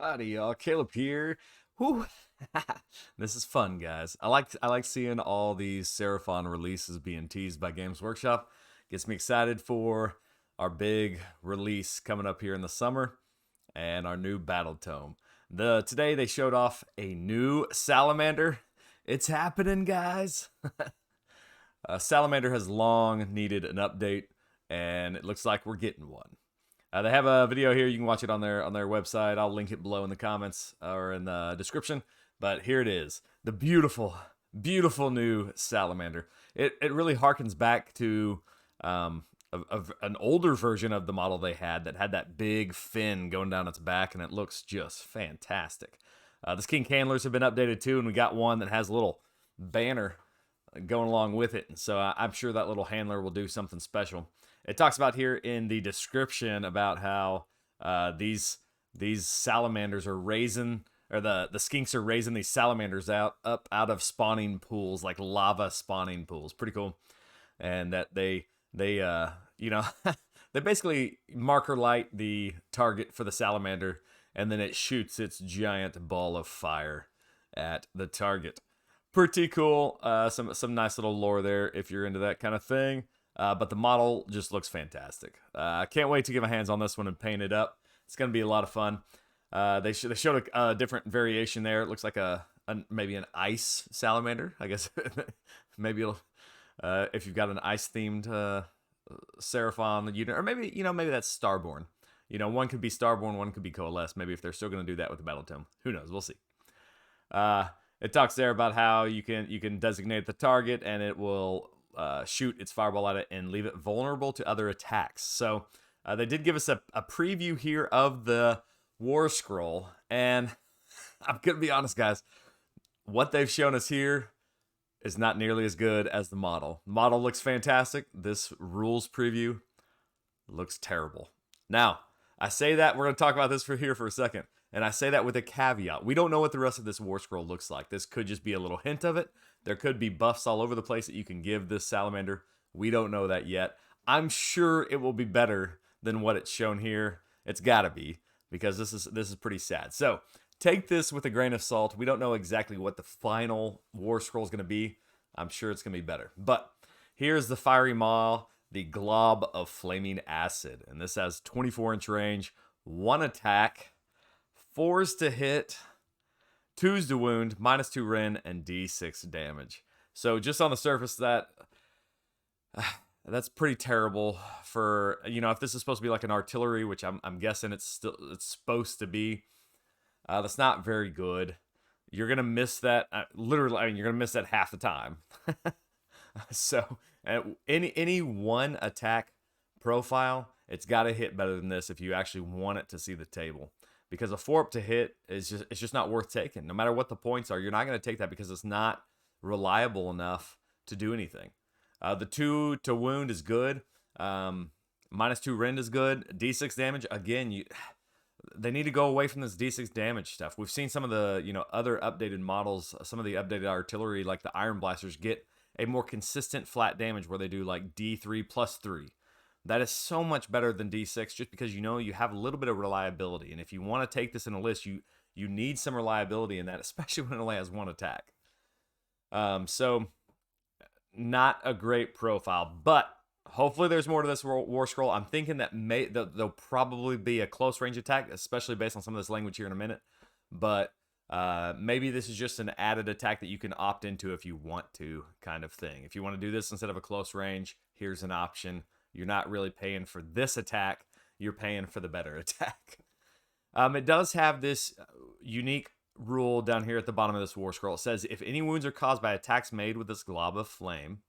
Howdy, y'all. Caleb here. Whew. This is fun, guys. I like seeing all these Seraphon releases being teased by Games Workshop. Gets me excited for our big release coming up here in the summer and our new battle tome. Today they showed off a new Salamander. It's happening, guys. Salamander has long needed an update, and it looks like we're getting one. They have a video here. You can watch it on their website. I'll link it below in the comments or in the description. But here it is, the beautiful, beautiful new Salamander. It really harkens back to an older version of the model they had that had that big fin going down its back, and it looks just fantastic. The skin handlers have been updated too, and we got one that has a little banner going along with it. And so I'm sure that little handler will do something special. It talks about here in the description about how these salamanders are raising, or the skinks are raising these salamanders up out of spawning pools, like lava spawning pools. Pretty cool. And that they they basically marker light the target for the salamander, and then it shoots its giant ball of fire at the target. Pretty cool. Some nice little lore there if you're into that kind of thing. But the model just looks fantastic. I can't wait to get my hands on this one and paint it up. It's going to be a lot of fun. They showed a different variation there. It looks like maybe an ice salamander. I guess maybe it'll, if you've got an ice themed Seraphon unit, or maybe that's Starborn. One could be Starborn, one could be Coalesce. Maybe if they're still going to do that with the Battle Tome, who knows? We'll see. It talks there about how you can designate the target, and it will shoot its fireball at it and leave it vulnerable to other attacks. So they did give us a preview here of the War Scroll, and I'm gonna be honest, guys, what they've shown us here is not nearly as good as the model. The model looks fantastic. This rules preview looks terrible. Now, I say that, we're gonna talk about this for a second, and I say that with a caveat. We don't know what the rest of this War Scroll looks like. This could just be a little hint of it. There could be buffs all over the place that you can give this Salamander. We don't know that yet. I'm sure it will be better than what it's shown here. It's got to be, because this is pretty sad. So take this with a grain of salt. We don't know exactly what the final War Scroll is going to be. I'm sure it's going to be better. But here's the Fiery Maw, the Glob of Flaming Acid. And this has 24-inch range, 1 attack, 4s to hit, 2s to wound, -2 Ren, and D6 damage. So just on the surface, that's pretty terrible for, if this is supposed to be like an artillery, which I'm guessing it's supposed to be. That's not very good. You're gonna miss that. Literally, you're gonna miss that half the time. So any one attack profile, it's got to hit better than this if you actually want it to see the table. Because a 4-up to hit it's just not worth taking. No matter what the points are, you're not going to take that because it's not reliable enough to do anything. The 2 to wound is good. -2 rend is good. D6 damage, again, they need to go away from this D6 damage stuff. We've seen some of the other updated models, some of the updated artillery like the Iron Blasters get a more consistent flat damage where they do like D3 plus 3. That is so much better than D6 just because you have a little bit of reliability. And if you want to take this in a list, you need some reliability in that, especially when it only has 1 attack. So not a great profile, but hopefully there's more to this War Scroll. I'm thinking that there'll probably be a close range attack, especially based on some of this language here in a minute. But maybe this is just an added attack that you can opt into if you want to, kind of thing. If you want to do this instead of a close range, here's an option. You're not really paying for this attack. You're paying for the better attack. It does have this unique rule down here at the bottom of this War Scroll. It says, if any wounds are caused by attacks made with this glob of flame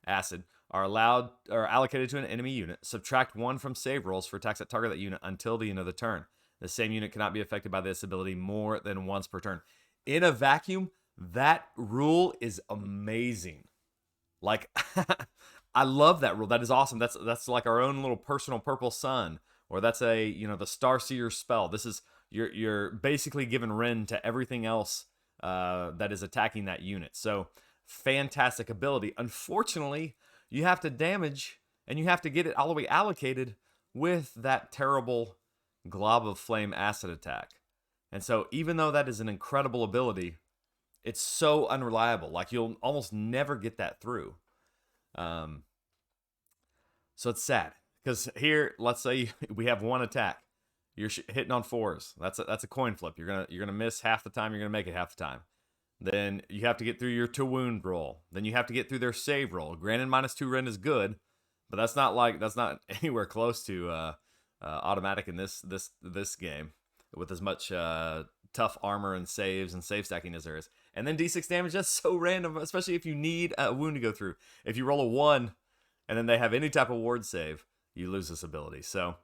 acid are allowed or allocated to an enemy unit, subtract 1 from save rolls for attacks that target that unit until the end of the turn. The same unit cannot be affected by this ability more than once per turn. In a vacuum, that rule is amazing. Like, I love that rule. That is awesome. That's like our own little personal purple sun, or that's the Starseer spell. This is you're basically giving Ren to everything else that is attacking that unit. So fantastic ability. Unfortunately, you have to damage and you have to get it all the way allocated with that terrible glob of flame acid attack. And so even though that is an incredible ability, it's so unreliable. Like you'll almost never get that through. Um, so it's sad because here, let's say we have one attack. You're hitting on 4s. That's a coin flip. You're gonna miss half the time. You're gonna make it half the time. Then you have to get through your to wound roll. Then you have to get through their save roll. Granted, -2 rend is good, but that's not anywhere close to automatic in this game with as much tough armor and saves and save stacking as there is. And then D6 damage, that's so random, especially if you need a wound to go through. If you roll a 1 and then they have any type of ward save, you lose this ability. So,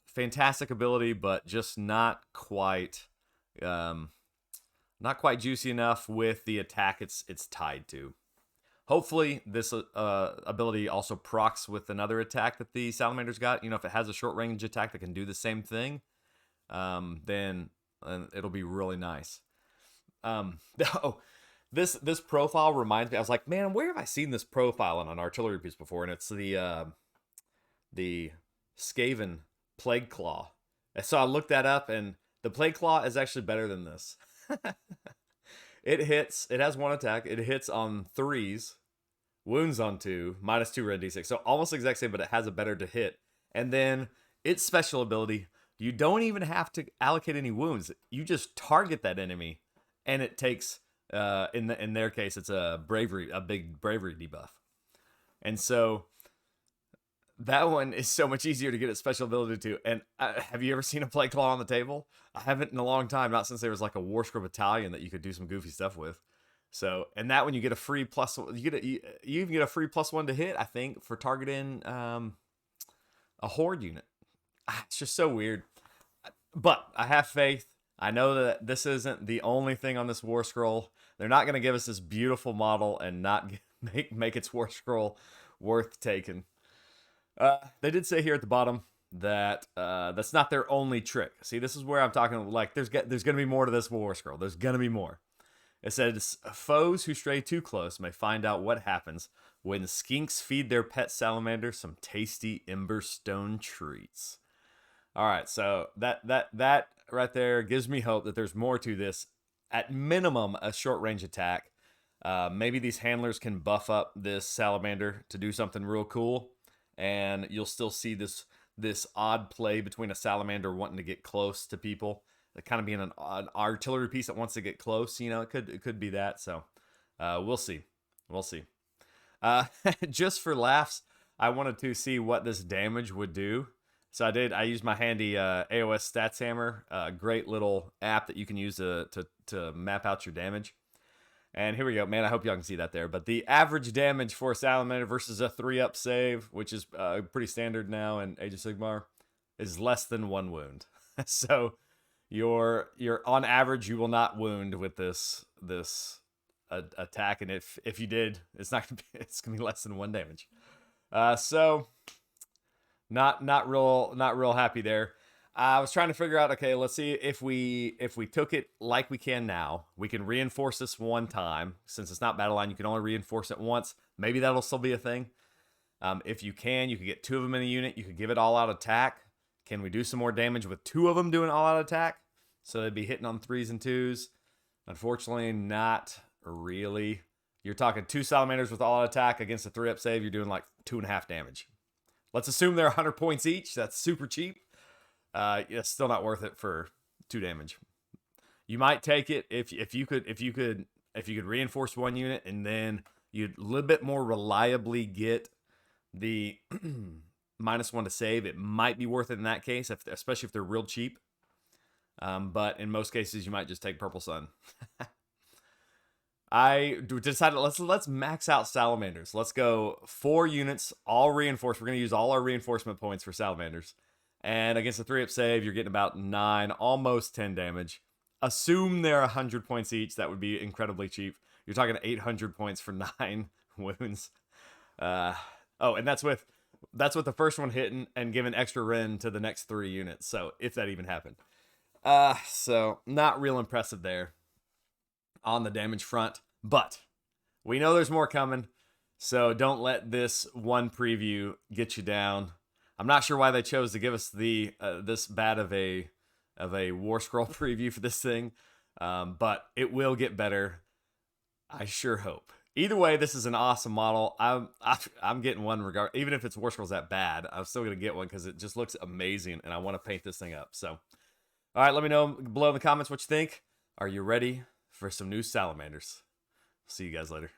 fantastic ability, but just not quite juicy enough with the attack it's tied to. Hopefully, this ability also procs with another attack that the Salamander's got. You know, if it has a short range attack that can do the same thing, then it'll be really nice. This profile reminds me. I was like, man, where have I seen this profile on an artillery piece before? And it's the Skaven Plague Claw. And so I looked that up, and the Plague Claw is actually better than this. It has one attack. It hits on 3s, wounds on 2, -2 rend d6. So almost the exact same, but it has a better to hit. And then its special ability, you don't even have to allocate any wounds. You just target that enemy, and it takes in their case, it's a big bravery debuff. And so that one is so much easier to get its special ability to. And have you ever seen a Plague Claw on the table? I haven't in a long time, not since there was like a War Scroll Battalion that you could do some goofy stuff with. So, and that one you get a free plus, you even get a free +1 to hit, I think, for targeting a Horde unit. It's just so weird. But I have faith. I know that this isn't the only thing on this War Scroll. They're not going to give us this beautiful model and not make its War Scroll worth taking. They did say here at the bottom that that's not their only trick. See, this is where I'm talking, like, there's going to be more to this War Scroll. There's going to be more. It says, foes who stray too close may find out what happens when skinks feed their pet salamander some tasty Emberstone treats. All right, so that right there gives me hope that there's more to this. At minimum, a short range attack. Maybe these handlers can buff up this salamander to do something real cool, and you'll still see this odd play between a salamander wanting to get close to people, kind of being an artillery piece that wants to get close. You know, it could be that. So we'll see. Just for laughs, I wanted to see what this damage would do. So I used my handy AOS Stats Hammer, a great little app that you can use to map out your damage. And here we go, man. I hope y'all can see that there. But the average damage for a Salamander versus a 3-up save, which is pretty standard now in Age of Sigmar, is less than 1 wound. So you're on average, you will not wound with this attack, and if you did, it's gonna be less than 1 damage. So not real happy there. I was trying to figure out, okay, let's see if we took it like we can now. We can reinforce this 1 time. Since it's not battle line, you can only reinforce it once. Maybe that'll still be a thing. If you could get 2 of them in a unit. You could give it all-out attack. Can we do some more damage with 2 of them doing all-out attack? So they'd be hitting on 3s and 2s. Unfortunately, not really. You're talking 2 Salamanders with all-out attack against a 3-up save. You're doing like 2.5 damage. Let's assume they're 100 points each. That's super cheap. It's still not worth it for 2 damage. You might take it if you could reinforce 1 unit, and then you'd a little bit more reliably get the -1 to save. It might be worth it in that case, especially if they're real cheap. But in most cases, you might just take Purple Sun. I decided let's max out Salamanders. Let's go 4 units, all reinforced. We're going to use all our reinforcement points for Salamanders. And against a 3-up save, you're getting about 9, almost 10 damage. Assume they're 100 points each. That would be incredibly cheap. You're talking 800 points for 9 wounds. And that's with the first one hitting and giving extra rend to the next 3 units. So if that even happened. So not real impressive there on the damage front. But we know there's more coming. So don't let this one preview get you down. I'm not sure why they chose to give us this bad of a of a War Scroll preview for this thing, but it will get better. I sure hope. Either way, this is an awesome model. I'm getting one even if its War Scroll's that bad, I'm still gonna get one because it just looks amazing, and I want to paint this thing up. So, all right, let me know below in the comments what you think. Are you ready for some new Salamanders? See you guys later.